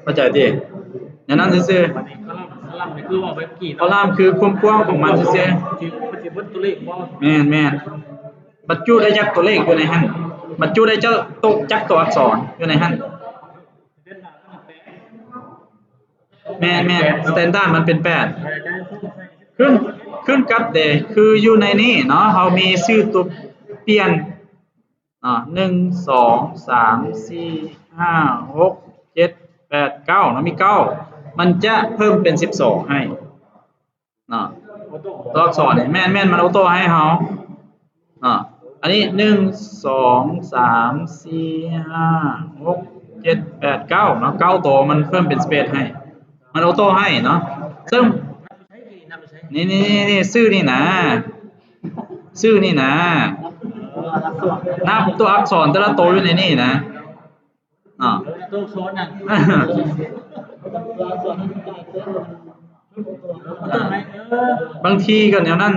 เข้าใจดิอย่างนั้นซื่อวันนี้คอลัมน์นี่คือว่าไปกี่ ๆคอลัมน์คือความกว้างของมันซื่อที่มันจะเบิ้ลตัวเลขบ่ๆแม่นบรรจุได้จักตัวเลขอยู่ในหั่นบรรจุได้จักตัวอักษรอยู่ในหั่นเดือนหน้ามันแปะแม่นสแตนดาร์ดมันเป็น8อาจารย์ขึ้นกับเดคืออยู่ในนี้เนาะเรามีชื่อตัวเปลี่ยน1 2 3 4 5 6 7 8 9เนาะมี9มันจะเพิ่มเป็น12ให้เนาะตัวอักษรนี่แม่นมันออโต้ให้เฮาอันนี้1 2 3 4 5 6 7 8 9เนาะ9ตัวมันเพิ่มเป็นสเปซให้มันออโต้ให้เนาะซึ่งนี่ชื่อนี่นะนับตัวอักษรแต่ละตัวอยู่ในนี่นะตัวโซนนั่นบางทีก็แนวนั้น